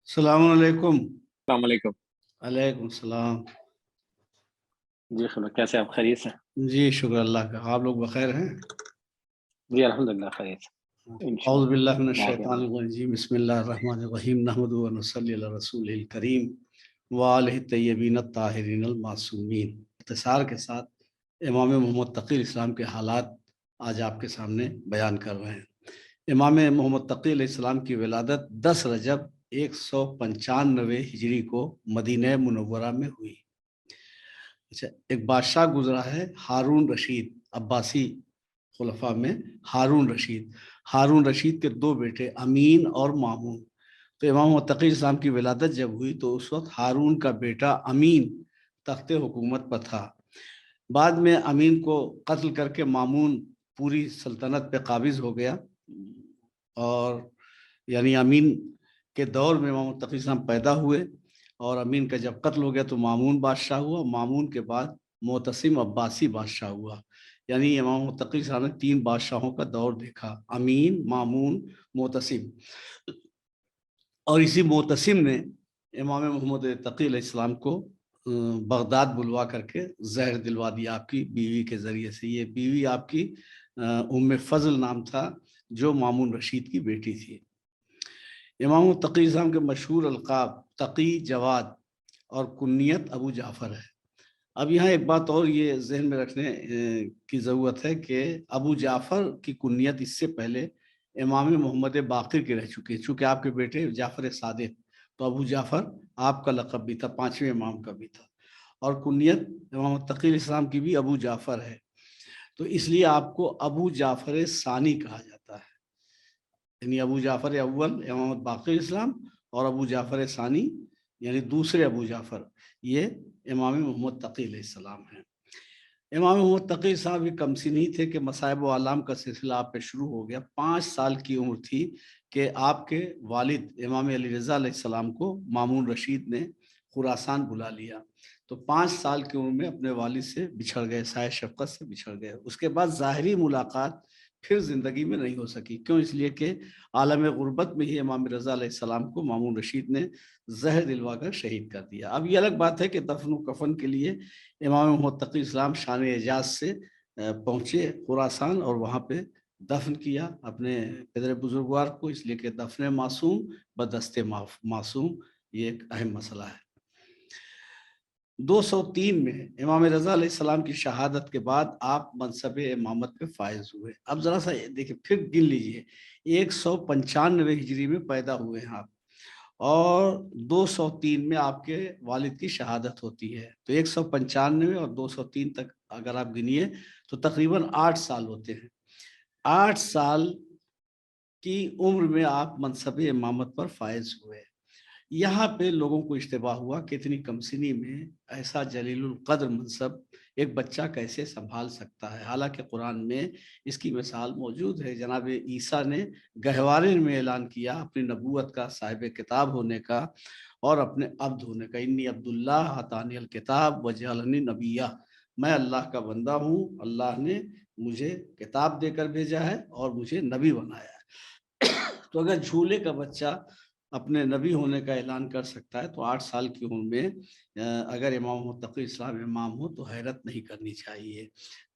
السلام علیکم۔ السلام علیکم علیکم السلام۔ جی خیر، کیسے آپ خیریت سے؟ جی شکر اللہ کا، آپ لوگ بخیر ہیں؟ جی الحمدللہ خیریت سے اعوذ انشاءاللہ۔ باللہ من دعا کے الشیطان الرجیم، بسم اللہ الرحمن الرحیم، نحمدہ و نصلی علی رسولہ الکریم وآلہ الطیبین الطاہرین المعصومین۔ اختصار کے ساتھ امام محمد تقی اسلام کے حالات آج آپ کے سامنے بیان کر رہے ہیں۔ امام محمد تقی علیہ السلام کی ولادت 10 رجب 195 ہجری کو مدینہ منورہ میں ہوئی۔ اچھا، ایک بادشاہ گزرا ہے ہارون رشید، عباسی خلفاء میں ہارون رشید کے 2 بیٹے امین اور مامون۔ تو امام تقی اسلام کی ولادت جب ہوئی تو اس وقت ہارون کا بیٹا امین تخت حکومت پر تھا۔ بعد میں امین کو قتل کر کے مامون پوری سلطنت پہ قابض ہو گیا، اور یعنی امین کے دور میں امام تقی اسلام پیدا ہوئے، اور امین کا جب قتل ہو گیا تو مامون بادشاہ ہوا۔ مامون کے بعد معتصم عباسی بادشاہ ہوا، یعنی امام تقی اسلام نے 3 بادشاہوں کا دور دیکھا، امین، مامون، معتصم۔ اور اسی معتصم نے امام محمد تقی علیہ السلام کو بغداد بلوا کر کے زہر دلوا دیا آپ کی بیوی کے ذریعے سے۔ یہ بیوی آپ کی ام فضل نام تھا، جو مامون رشید کی بیٹی تھی۔ امام تقی اسلام کے مشہور القاب تقی، جواد اور کنیت ابو جعفر ہے۔ اب یہاں ایک بات اور یہ ذہن میں رکھنے کی ضرورت ہے کہ ابو جعفر کی کنیت اس سے پہلے امام محمد باقر کی رہ چکی ہے، چونکہ آپ کے بیٹے جعفر صادق، تو ابو جعفر آپ کا لقب بھی تھا، 5ویں امام کا بھی تھا، اور کنیت امام تقی اسلام کی بھی ابو جعفر ہے، تو اس لیے آپ کو ابو جعفر ثانی کہا جاتا ہے، یعنی ابو جعفر اول امام باقر اسلام اور ابو جعفر ثانی یعنی دوسرے ابو جعفر، یہ امام محمد تقی علیہ السلام ہیں۔ امام محمد تقی صاحب بھی کم سن ہی تھے کہ مصائب و آلام کا سلسلہ آپ پہ شروع ہو گیا۔ 5 سال کی عمر تھی کہ آپ کے والد امام علی رضا علیہ السلام کو مامون رشید نے خراسان بلا لیا، تو 5 سال کی عمر میں اپنے والد سے بچھڑ گئے، سایہ شفقت سے بچھڑ گئے۔ اس کے بعد ظاہری ملاقات پھر زندگی میں نہیں ہو سکی، کیوں؟ اس لیے کہ عالم غربت میں ہی امام رضا علیہ السلام کو مامون رشید نے زہر دلوا کر شہید کر دیا۔ اب یہ الگ بات ہے کہ دفن و کفن کے لیے امام محمد تقی اسلام شان اعجاز سے پہنچے خراسان، اور وہاں پہ دفن کیا اپنے پدر بزرگوار کو، اس لیے کہ دفن معصوم بدست معصوم یہ ایک اہم مسئلہ ہے۔ 203 میں امام رضا علیہ السلام کی شہادت کے بعد آپ منصب امامت پہ فائز ہوئے۔ اب ذرا سا دیکھیں، پھر گن لیجئے، 195 ہجری میں پیدا ہوئے ہیں آپ، اور 203 میں آپ کے والد کی شہادت ہوتی ہے، تو 195 اور 203 تک اگر آپ گنیے تو تقریباً 8 سال ہوتے ہیں۔ 8 سال کی عمر میں آپ منصب امامت پر فائز ہوئے۔ یہاں پہ لوگوں کو اشتباہ ہوا کہ اتنی کم سنی میں ایسا جلیل القدر منصب ایک بچہ کیسے سنبھال سکتا ہے، حالانکہ قرآن میں اس کی مثال موجود ہے۔ جناب عیسیٰ نے گہوارے میں اعلان کیا اپنی نبوت کا، صاحب کتاب ہونے کا اور اپنے عبد ہونے کا، انی عبداللہ آتانی الکتاب وجعلنی نبیہ، میں اللہ کا بندہ ہوں، اللہ نے مجھے کتاب دے کر بھیجا ہے اور مجھے نبی بنایا ہے۔ تو اگر جھولے کا بچہ اپنے نبی ہونے کا اعلان کر سکتا ہے تو 8 سال کی عمر میں اگر امام محمد تقی اسلام امام ہو تو حیرت نہیں کرنی چاہیے۔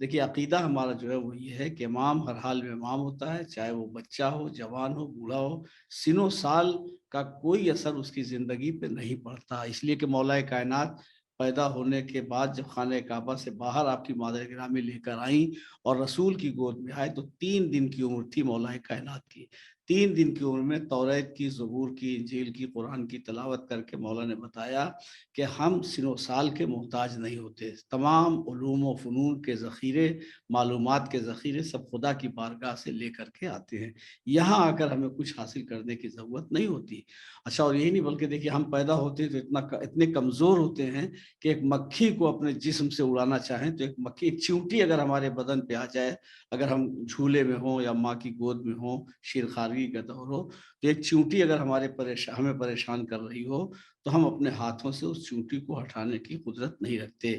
دیکھیے، عقیدہ ہمارا جو ہے وہ یہ ہے کہ امام ہر حال میں امام ہوتا ہے، چاہے وہ بچہ ہو، جوان ہو، بوڑھا ہو، سن و سال کا کوئی اثر اس کی زندگی پہ نہیں پڑتا، اس لیے کہ مولا کائنات پیدا ہونے کے بعد جب خانہ کعبہ سے باہر آپ کی مادر گرامی لے کر آئیں اور رسول کی گود میں آئے تو 3 دن کی عمر تھی مولا کائنات کی۔ 3 دن کی عمر میں توریت کی، زبور کی، انجیل کی، قرآن کی تلاوت کر کے مولا نے بتایا کہ ہم سن و سال کے محتاج نہیں ہوتے، تمام علوم و فنون کے ذخیرے، معلومات کے ذخیرے سب خدا کی بارگاہ سے لے کر کے آتے ہیں، یہاں آ کر ہمیں کچھ حاصل کرنے کی ضرورت نہیں ہوتی۔ اچھا، اور یہی نہیں بلکہ دیکھیے، ہم پیدا ہوتے تو اتنے کمزور ہوتے ہیں کہ ایک مکھی کو اپنے جسم سے اڑانا چاہیں تو ایک مکھی، ایک چیونٹی اگر ہمارے بدن پہ آ جائے، اگر ہم جھولے میں ہوں یا ماں کی گود میں ہوں، شیرخوار تارگی کا دور ہو تو ایک چونٹی اگر ہمیں پریشان کر رہی ہو تو ہم اپنے ہاتھوں سے اس چونٹی کو ہٹانے کی قدرت نہیں رکھتے،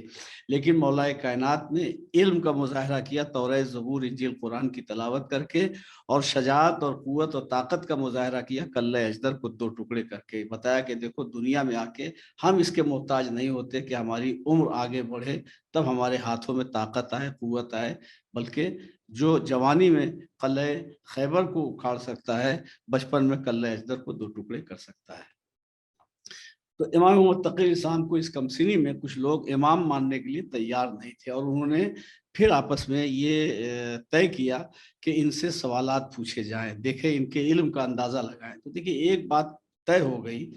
لیکن مولا کائنات نے علم کا مظاہرہ کیا توریت، زبور، انجیل، قرآن کی تلاوت کر کے، اور شجاعت اور قوت اور طاقت کا مظاہرہ کیا کلہ اجدر کو 2 ٹکڑے کر کے، بتایا کہ دیکھو دنیا میں آ کے ہم اس کے محتاج نہیں ہوتے کہ ہماری عمر آگے بڑھے تب ہمارے ہاتھوں میں طاقت آئے، قوت آئے، بلکہ جو جوانی میں قلعہ خیبر کو اکھاڑ سکتا ہے، بچپن میں قلعہ اجدر کو 2 ٹکڑے کر سکتا ہے۔ تو امام محمد تقی اسلام کو اس کمسنی میں کچھ لوگ امام ماننے کے لیے تیار نہیں تھے، اور انہوں نے پھر آپس میں یہ طے کیا کہ ان سے سوالات پوچھے جائیں، دیکھیں ان کے علم کا اندازہ لگائیں۔ تو دیکھیں ایک بات طے ہو گئی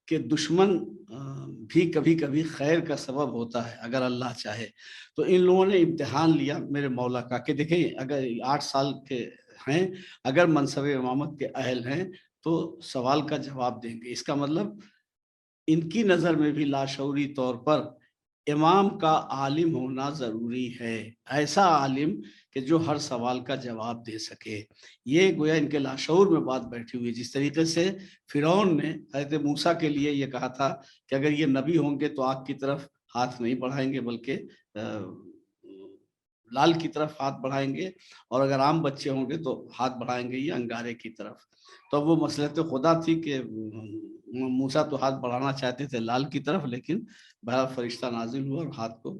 کہ دشمن بھی کبھی کبھی خیر کا سبب ہوتا ہے اگر اللہ چاہے۔ تو ان لوگوں نے امتحان لیا میرے مولا کا کہ دیکھیں اگر 8 سال کے ہیں، اگر منصب امامت کے اہل ہیں تو سوال کا جواب دیں گے۔ اس کا مطلب ان کی نظر میں بھی لاشعوری طور پر امام کا عالم ہونا ضروری ہے، ایسا عالم کہ جو ہر سوال کا جواب دے سکے۔ یہ گویا ان کے لاشعور میں بات بیٹھی ہوئی، جس طریقے سے فرعون نے حضرت موسیٰ کے لیے یہ کہا تھا کہ اگر یہ نبی ہوں گے تو آگ کی طرف ہاتھ نہیں بڑھائیں گے بلکہ لال کی طرف ہاتھ بڑھائیں گے، اور اگر عام بچے ہوں گے تو ہاتھ بڑھائیں گے یہ انگارے کی طرف۔ تو وہ مصلحت خدا تھی کہ موسیٰ تو ہاتھ بڑھانا چاہتے تھے لال کی طرف، لیکن بہرحال فرشتہ نازل ہوا اور ہاتھ کو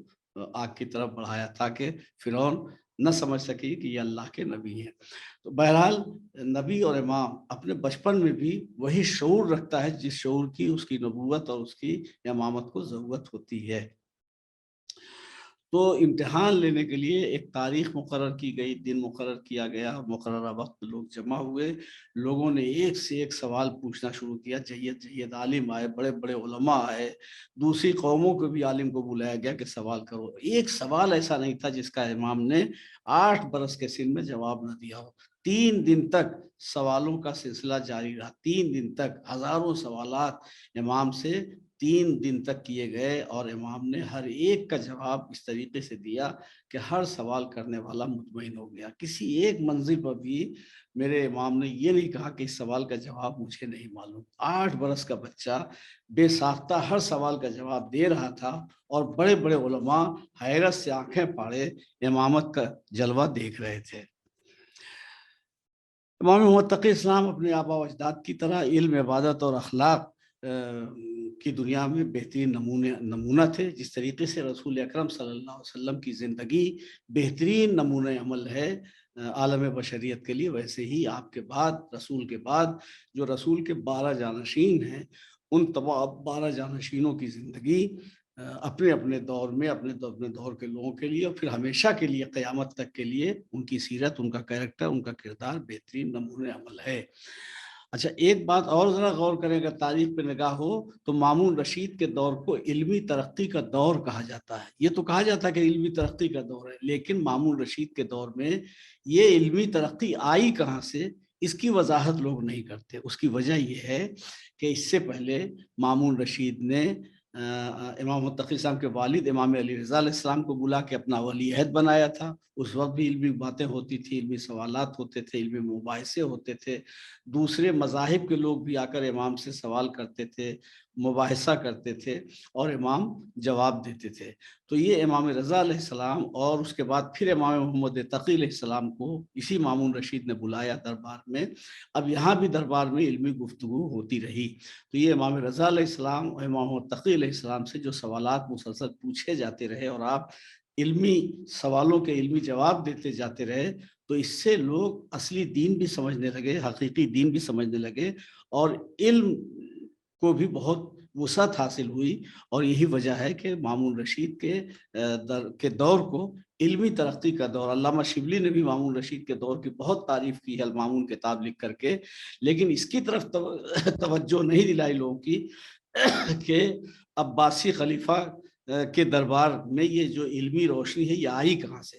آگ کی طرف بڑھایا تاکہ فرعون نہ سمجھ سکے کہ یہ اللہ کے نبی ہیں۔ تو بہرحال نبی اور امام اپنے بچپن میں بھی وہی شعور رکھتا ہے جس شعور کی اس کی نبوت اور اس کی امامت کو ضرورت ہوتی ہے۔ تو امتحان لینے کے لیے ایک تاریخ مقرر کی گئی، دن مقرر کیا گیا، مقررہ وقت لوگ جمع ہوئے، لوگوں نے ایک سے ایک سوال پوچھنا شروع کیا، جید عالم آئے، بڑے بڑے علماء آئے، دوسری قوموں کو بھی عالم کو بلایا گیا کہ سوال کرو۔ ایک سوال ایسا نہیں تھا جس کا امام نے 8 برس کے سن میں جواب نہ دیا ہو۔ 3 دن تک سوالوں کا سلسلہ جاری رہا، 3 دن تک ہزاروں سوالات امام سے 3 دن تک کیے گئے، اور امام نے ہر ایک کا جواب اس طریقے سے دیا کہ ہر سوال کرنے والا مطمئن ہو گیا۔ کسی ایک منزل پر بھی میرے امام نے یہ نہیں کہا کہ اس سوال کا جواب مجھے نہیں معلوم۔ 8 برس کا بچہ بے ساختہ ہر سوال کا جواب دے رہا تھا، اور بڑے بڑے علماء حیرت سے آنکھیں پھاڑے امامت کا جلوہ دیکھ رہے تھے۔ امام محمد تقی اسلام اپنے آبا و اجداد کی طرح علم، عبادت اور اخلاق کی دنیا میں بہترین نمونہ تھے۔ جس طریقے سے رسول اکرم صلی اللہ علیہ وسلم کی زندگی بہترین نمونہ عمل ہے عالم بشریت کے لیے، ویسے ہی آپ کے بعد، رسول کے بعد جو رسول کے 12 جانشین ہیں، ان تمام 12 جانشینوں کی زندگی اپنے اپنے دور میں اپنے دور کے لوگوں کے لیے، اور پھر ہمیشہ کے لیے قیامت تک کے لیے ان کی سیرت، ان کا کیریکٹر، ان کا کردار بہترین نمونہ عمل ہے۔ اچھا ایک بات اور ذرا غور کریں، اگر تاریخ پہ نگاہ ہو تو مامون رشید کے دور کو علمی ترقی کا دور کہا جاتا ہے۔ یہ تو کہا جاتا ہے کہ علمی ترقی کا دور ہے، لیکن مامون رشید کے دور میں یہ علمی ترقی آئی کہاں سے، اس کی وضاحت لوگ نہیں کرتے۔ اس کی وجہ یہ ہے کہ اس سے پہلے مامون رشید نے امام متقی اسلام کے والد امام علی رضا علیہ السلام کو بلا کے اپنا ولی عہد بنایا تھا۔ اس وقت بھی علمی باتیں ہوتی تھی، علمی سوالات ہوتے تھے، علمی مباحثے ہوتے تھے، دوسرے مذاہب کے لوگ بھی آ کر امام سے سوال کرتے تھے، مباحثہ کرتے تھے، اور امام جواب دیتے تھے۔ تو یہ امام رضا علیہ السلام اور اس کے بعد پھر امام محمد تقی علیہ السلام کو اسی مامون رشید نے بلایا دربار میں۔ اب یہاں بھی دربار میں علمی گفتگو ہوتی رہی۔ تو یہ امام رضا علیہ السلام اور امام محمد تقی علیہ السلام سے جو سوالات مسلسل پوچھے جاتے رہے اور آپ علمی سوالوں کے علمی جواب دیتے جاتے رہے، تو اس سے لوگ اصلی دین بھی سمجھنے لگے، حقیقی دین بھی سمجھنے لگے، اور علم کو بھی بہت وسعت حاصل ہوئی۔ اور یہی وجہ ہے کہ مامون رشید کے دور کو علمی ترقی کا دور، علامہ شبلی نے بھی مامون رشید کے دور کی بہت تعریف کی ہے المامون کتاب لکھ کر کے، لیکن اس کی طرف توجہ نہیں دلائی لوگوں کی کہ عباسی خلیفہ کے دربار میں یہ جو علمی روشنی ہے یہ آئی کہاں سے۔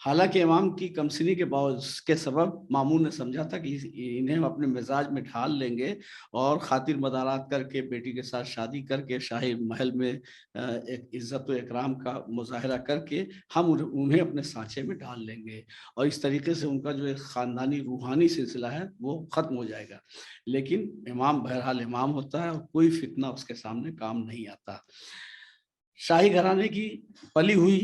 حالانکہ امام کی کمسنی کے سبب مامون نے سمجھا تھا کہ انہیں اپنے مزاج میں ڈھال لیں گے اور خاطر مدارات کر کے بیٹی کے ساتھ شادی کر کے شاہی محل میں ایک عزت و اکرام کا مظاہرہ کر کے ہم انہیں اپنے سانچے میں ڈال لیں گے، اور اس طریقے سے ان کا جو ایک خاندانی روحانی سلسلہ ہے وہ ختم ہو جائے گا۔ لیکن امام بہرحال امام ہوتا ہے اور کوئی فتنہ اس کے سامنے کام نہیں آتا۔ شاہی گھرانے کی پلی ہوئی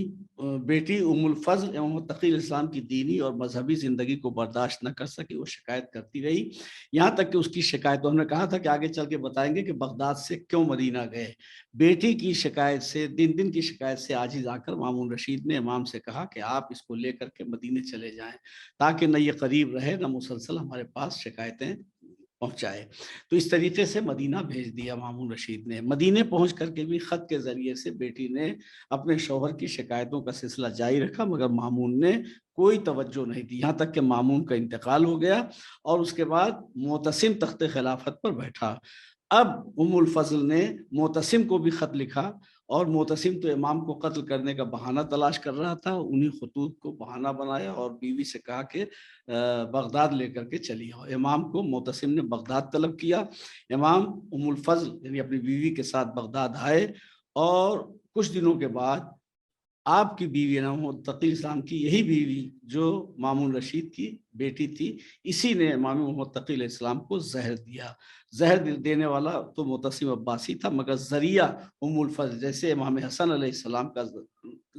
بیٹی ام الفضل امام تقی اسلام کی دینی اور مذہبی زندگی کو برداشت نہ کر سکی، وہ شکایت کرتی رہی، یہاں تک کہ اس کی شکایت، ہم نے کہا تھا کہ آگے چل کے بتائیں گے کہ بغداد سے کیوں مدینہ گئے۔ بیٹی کی شکایت سے، دن کی شکایت سے عاجز آ کر مامون رشید نے امام سے کہا کہ آپ اس کو لے کر کے مدینے چلے جائیں، تاکہ نہ یہ قریب رہے نہ مسلسل ہمارے پاس شکایتیں پہنچائے۔ تو اس طریقے سے مدینہ بھیج دیا مامون رشید نے۔ مدینے پہنچ کر کے بھی خط کے ذریعے سے بیٹی نے اپنے شوہر کی شکایتوں کا سلسلہ جاری رکھا، مگر مامون نے کوئی توجہ نہیں دی، یہاں تک کہ مامون کا انتقال ہو گیا اور اس کے بعد معتصم تخت خلافت پر بیٹھا۔ اب ام الفضل نے معتصم کو بھی خط لکھا، اور معتصم تو امام کو قتل کرنے کا بہانہ تلاش کر رہا تھا، انہی خطوط کو بہانہ بنایا اور بیوی سے کہا کہ بغداد لے کر کے چلی آؤ۔ امام کو معتصم نے بغداد طلب کیا۔ امام ام الفضل یعنی اپنی بیوی کے ساتھ بغداد آئے، اور کچھ دنوں کے بعد آپ کی بیوی محمد تقی اسلام کی یہی بیوی جو مامون رشید کی بیٹی تھی، اسی نے امام محمد تقی علیہ السلام کو زہر دیا۔ زہر دینے والا تو معتصم عباسی تھا، مگر ذریعہ ام الفضل، جیسے امام حسن علیہ السلام کا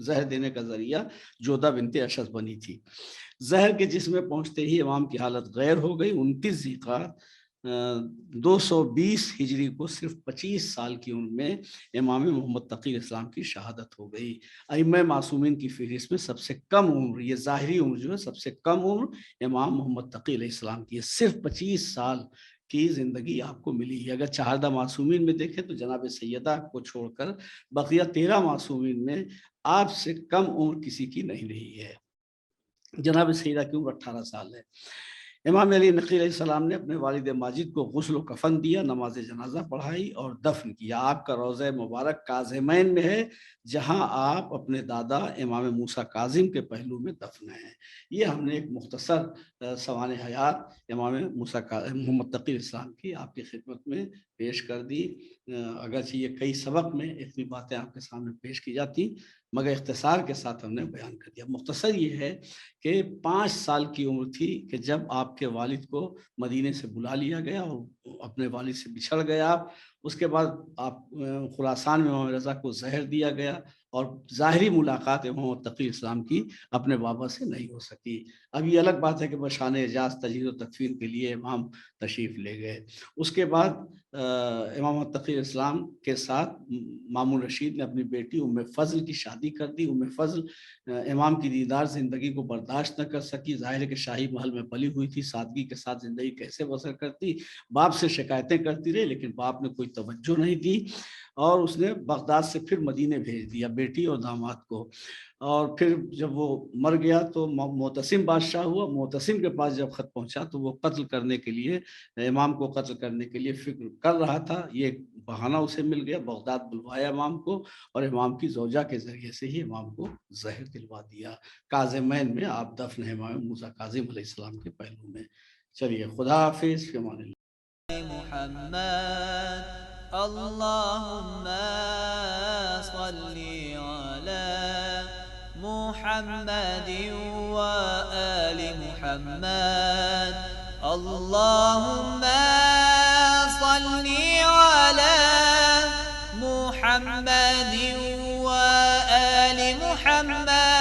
زہر دینے کا ذریعہ جودہ بنت اشعث بنی تھی۔ زہر کے جسم میں پہنچتے ہی امام کی حالت غیر ہو گئی۔ 29 ذیقعدہ 220 ہجری کو صرف 25 سال کی عمر میں امام محمد تقی اسلام کی شہادت ہو گئی۔ ائمہ معصومین کی فہرست میں سب سے کم عمر، یہ ظاہری عمر جو ہے سب سے کم عمر امام محمد تقی علیہ السلام کی ہے، صرف 25 سال کی زندگی آپ کو ملی ہے۔ اگر چہاردہ معصومین میں دیکھیں تو جناب سیدہ کو چھوڑ کر بقیہ 13 معصومین میں آپ سے کم عمر کسی کی نہیں رہی ہے۔ جناب سیدہ کی عمر 18 سال ہے۔ امام علی نقی علیہ السلام نے اپنے والد ماجد کو غسل و کفن دیا، نماز جنازہ پڑھائی اور دفن کیا۔ آپ کا روضہ مبارک کاظمین میں ہے، جہاں آپ اپنے دادا امام موسیٰ کاظم کے پہلو میں دفن ہیں۔ یہ ہم نے ایک مختصر سوانح حیات امام موسیٰ محمد تقی اسلام کی آپ کی خدمت میں پیش کر دی۔ اگرچہ یہ کئی سبق میں اتنی باتیں آپ کے سامنے پیش کی جاتی، مگر اختصار کے ساتھ ہم نے بیان کر دیا۔ مختصر یہ ہے کہ 5 سال کی عمر تھی کہ جب آپ کے والد کو مدینے سے بلا لیا گیا اور اپنے والد سے بچھڑ گیا آپ۔ اس کے بعد آپ خراسان میں امام رضا کو زہر دیا گیا، اور ظاہری ملاقات امام تقی اسلام کی اپنے بابا سے نہیں ہو سکی۔ اب یہ الگ بات ہے کہ بشان اعجاز تجہیز و تکفین کے لیے امام تشریف لے گئے۔ اس کے بعد امام تقی اسلام کے ساتھ مامون رشید نے اپنی بیٹی ام فضل کی شادی کر دی۔ ام فضل امام کی دیدار زندگی کو برداشت نہ کر سکی، ظاہر ہے کہ شاہی محل میں پلی ہوئی تھی، سادگی کے ساتھ زندگی کیسے بسر کرتی، باپ سے شکایتیں کرتی رہی، لیکن باپ نے کوئی توجہ نہیں دی، اور اس نے بغداد سے پھر مدینے بھیج دیا بیٹی اور داماد کو۔ اور پھر جب وہ مر گیا تو معتصم بادشاہ ہوا۔ معتصم کے پاس جب خط پہنچا تو وہ قتل کرنے کے لیے، امام کو قتل کرنے کے لیے فکر کر رہا تھا۔ یہ بہانہ اسے مل گیا، بغداد بلوایا امام کو، اور امام کی زوجہ کے ذریعے سے ہی امام کو زہر دلوا دیا۔ کاظمین میں آپ دفن ہیں امام موسیٰ کاظم علیہ السلام کے پہلو میں۔ چلیے، خدا حافظ، فی امان اللہ۔ محمد اللهم صل على محمد وآل محمد اللهم صل على محمد وآل محمد